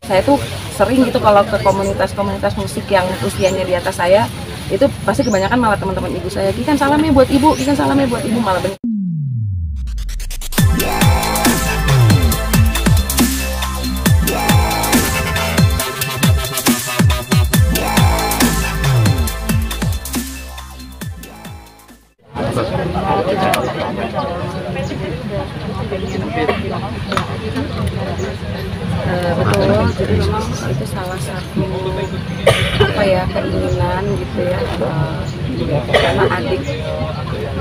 saya tuh sering gitu kalau ke komunitas-komunitas musik yang usianya di atas saya, itu pasti kebanyakan malah teman-teman ibu saya, Ki kan salamnya buat ibu, Ki kan salamnya buat ibu, malah bener. Betul, jadi memang itu salah satu keinginan gitu ya, karena adik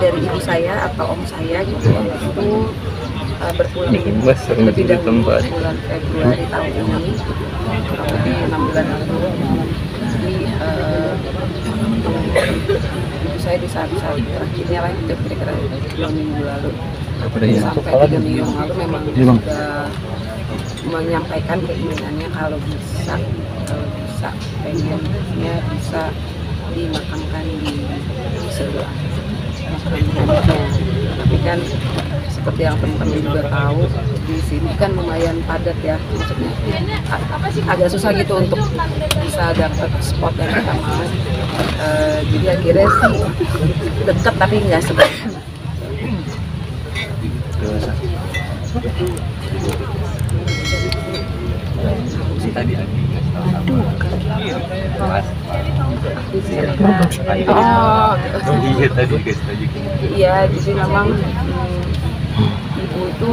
dari ibu saya atau om saya gitu ya, itu berpulang lebih dahulu bulan Februari tahun ini, kurang lebih 6 bulan lalu. Jadi ibu saya di saat-saat terakhirnya lah, itu kira-kira 2 minggu lalu sampai 3 minggu lalu memang sudah menyampaikan keinginannya kalau bisa pengennya bisa dimakamkan di sebelah makamnya. Tapi kan seperti yang teman-teman juga tahu, di sini kan lumayan padat ya, maksudnya agak susah gitu untuk bisa dapat spot yang kita mau. Jadi akhirnya sih deket tapi nggak sebenarnya. Iya, jadi memang ibu itu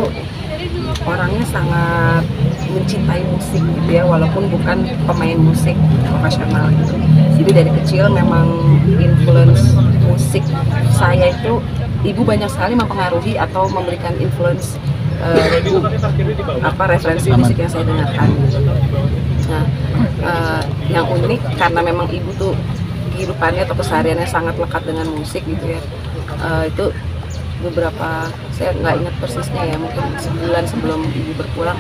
orangnya sangat mencintai musik gitu ya, walaupun bukan pemain musik profesional gitu. Jadi dari kecil memang influence musik saya itu, ibu banyak sekali mempengaruhi atau memberikan influence referensi musik yang saya dengarkan. Nah, yang unik karena memang ibu tuh kehidupannya atau kesehariannya sangat lekat dengan musik gitu ya. Itu beberapa, saya nggak ingat persisnya ya, mungkin sebulan sebelum ibu berpulang,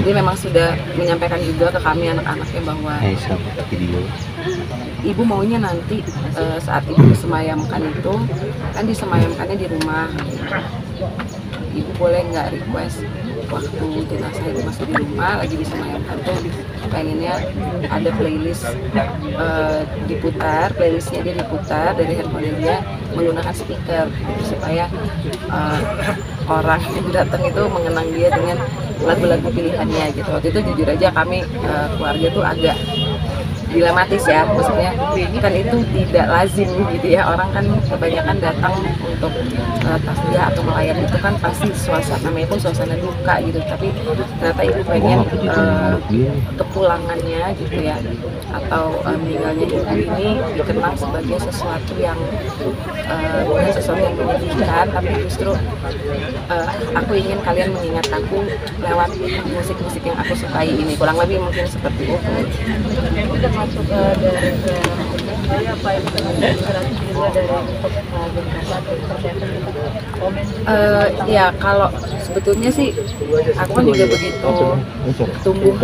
dia memang sudah menyampaikan juga ke kami anak-anaknya bahwa ibu maunya nanti saat ibu disemayamkan itu, kan disemayamkannya di rumah, ibu boleh nggak request waktu jenazah itu masih di rumah lagi disemayamkan tuh pengennya ada playlist playlistnya dia diputar dari handphone dia menggunakan speaker gitu, supaya orang yang datang itu mengenang dia dengan lagu-lagu pilihannya gitu. Waktu itu jujur aja kami keluarga tuh agak dilematis ya, maksudnya kan itu tidak lazim gitu ya, orang kan kebanyakan datang untuk tasbih atau melayat itu kan pasti suasana, namanya pun suasana duka gitu, tapi ternyata ibu pengen kepulangannya gitu ya, atau meninggalnya ibu ini dikenang sebagai sesuatu yang bukan sesuatu yang menyedihkan, tapi justru aku ingin kalian mengingat aku lewat musik-musik yang aku sukai ini, kurang lebih mungkin seperti itu. Masuk dari apa yang inspirasi juga dari ya kalau sebetulnya sih aku kan juga begitu tumbuh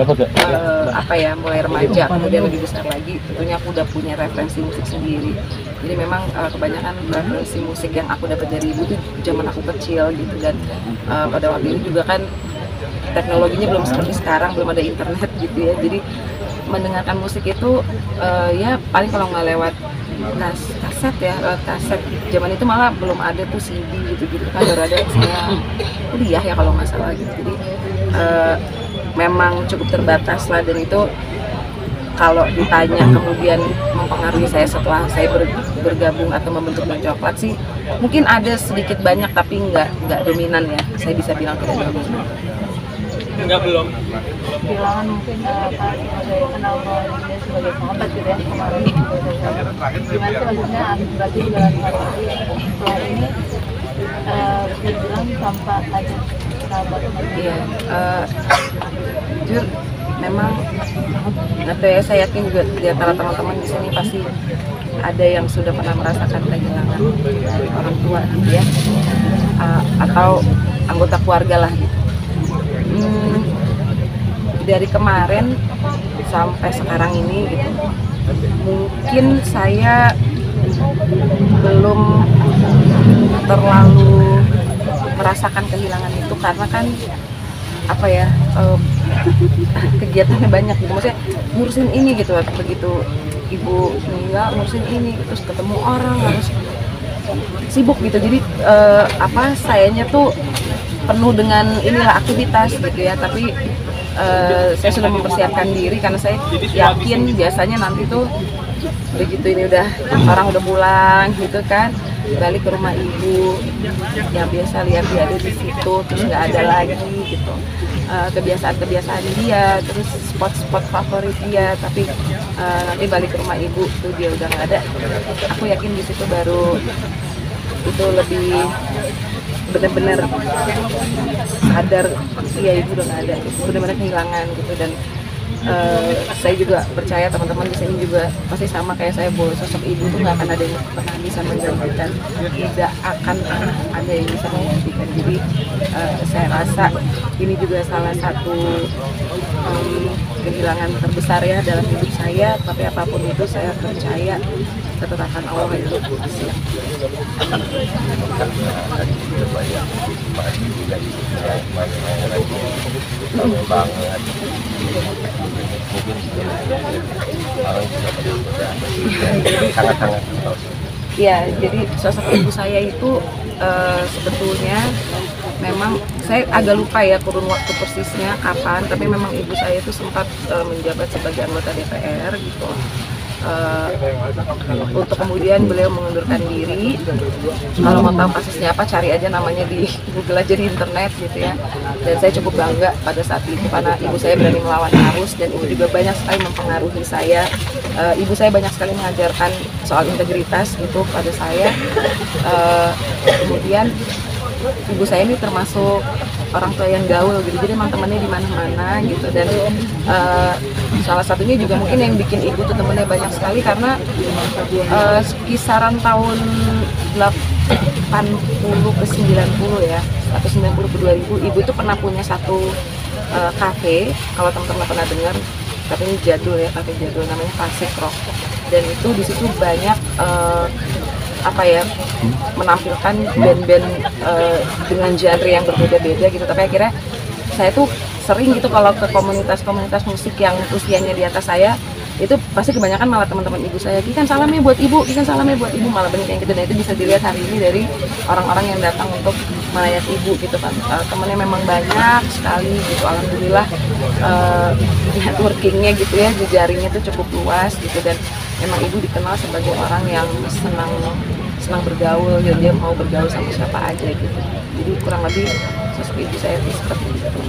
mulai remaja kemudian lebih besar lagi, tentunya aku udah punya referensi musik sendiri. Jadi memang kebanyakan referensi musik yang aku dapat dari ibu tuh zaman aku kecil gitu, dan pada waktu itu juga kan teknologinya belum seperti sekarang, belum ada internet gitu ya, jadi mendengarkan musik itu ya paling kalau nggak lewat kaset ya, lewat kaset. Zaman itu malah belum ada tuh CD gitu-gitu kan, baru ada saya kuliah ya kalau nggak salah gitu. Jadi memang cukup terbatas lah, dan itu kalau ditanya kemudian mempengaruhi saya setelah saya bergabung atau membentuk Band Coklat sih mungkin ada sedikit banyak, tapi nggak dominan ya, saya bisa bilang tidak dominan. Enggak, belum. Kehilangan mungkin saya kenal dia sebagai sahabat gitu ya kemarin. Gimana sih maksudnya berarti jalan setelah ini bisa bilang tanpa ada sahabat? Iya, jujur memang atau ya saya yakin juga di antara teman-teman di sini pasti ada yang sudah pernah merasakan kehilangan dari orang tua gitu ya, atau anggota keluarga lah gitu. Dari kemarin sampai sekarang ini gitu, mungkin saya belum terlalu merasakan kehilangan itu, karena kan apa ya, kegiatannya banyak gitu, maksudnya ngurusin ini gitu. Begitu ibu meninggal ngurusin ini, terus ketemu orang harus sibuk gitu. Jadi sayanya tuh penuh dengan inilah aktivitas gitu ya, tapi saya sudah mempersiapkan diri karena saya yakin biasanya nanti tuh begitu ini orang udah pulang gitu kan, balik ke rumah ibu yang biasa lihat dia ada di situ, terus nggak ada lagi gitu kebiasaan-kebiasaan dia, terus spot-spot favorit dia, tapi nanti balik ke rumah ibu tuh dia udah nggak ada. Aku yakin di situ baru itu lebih benar-benar sadar, iya ibu udah nggak ada, benar-benar kehilangan gitu. Dan saya juga percaya teman-teman di sini juga pasti sama kayak saya, bahwa sosok ibu tuh nggak akan ada yang pernah bisa menggantikan, tidak akan ada yang bisa menggantikan. Jadi saya rasa ini juga salah satu kehilangan terbesar ya dalam hidup saya, tapi apapun itu saya percaya ketetapan Allah itu pasti. Sangat-sangat. Ya, jadi sosok ibu saya itu sebetulnya memang saya agak lupa ya kurun waktu persisnya kapan, tapi memang ibu saya itu sempat menjabat sebagai anggota DPR gitu. Untuk kemudian beliau mengundurkan diri. Kalau mau tahu kasusnya apa, cari aja namanya di Google aja di internet gitu ya. Dan saya cukup bangga pada saat itu karena ibu saya berani melawan arus, dan ibu juga banyak sekali mempengaruhi saya. Ibu saya banyak sekali mengajarkan soal integritas gitu pada saya. Kemudian ibu saya ini termasuk orang tua yang gaul gitu, jadi emang temennya di mana-mana gitu. Dan salah satunya juga mungkin yang bikin ibu tuh temennya banyak sekali karena kisaran tahun 80 ke 90 ya, atau 90 ke 2000, ibu tuh pernah punya satu kafe, kalau teman-teman pernah dengar, tapi ini jadul ya, kafe jadul namanya Classic Rock. Dan itu di situ banyak menampilkan band-band dengan genre yang berbeda-beda gitu. Tapi akhirnya saya tuh sering gitu kalau ke komunitas-komunitas musik yang usianya di atas saya, itu pasti kebanyakan malah teman-teman ibu saya, "Ikan salamnya buat ibu, ikan salamnya buat ibu," malah banyak yang gitu. Dan itu bisa dilihat hari ini dari orang-orang yang datang untuk melayat ibu gitu kan. Temennya memang banyak sekali gitu, alhamdulillah. Networkingnya gitu ya, jejaringnya tuh cukup luas gitu. Dan memang ibu dikenal sebagai orang yang senang bergaul, dan dia mau bergaul sama siapa aja gitu. Jadi kurang lebih sosok ibu saya itu seperti itu.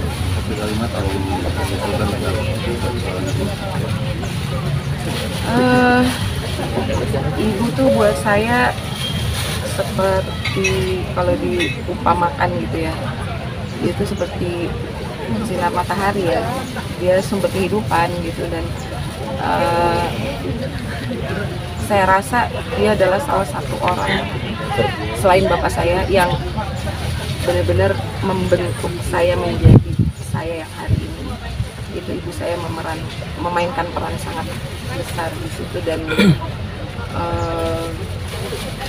Ibu tuh buat saya seperti, kalau diumpamakan gitu ya, itu seperti sinar matahari ya, dia sumber kehidupan gitu. Dan saya rasa dia adalah salah satu orang selain bapak saya yang benar-benar membentuk saya menjadi saya yang hari ini. Itu ibu saya memainkan peran sangat besar di situ. Dan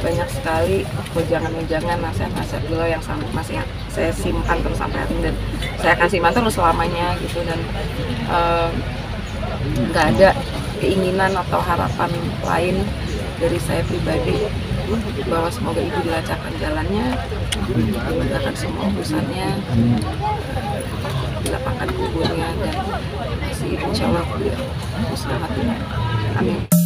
banyak sekali wejangan-wejangan, nasihat-nasihat beliau yang masih saya simpan terus sampai hari ini, dan saya akan simpan terus selamanya gitu. Dan nggak ada keinginan atau harapan lain dari saya pribadi, bahwa semoga ibu dilancarkan jalannya, dimudahkan semua urusannya, dilapangkan kuburnya, dan si insya Allah ibu selamat. Amin.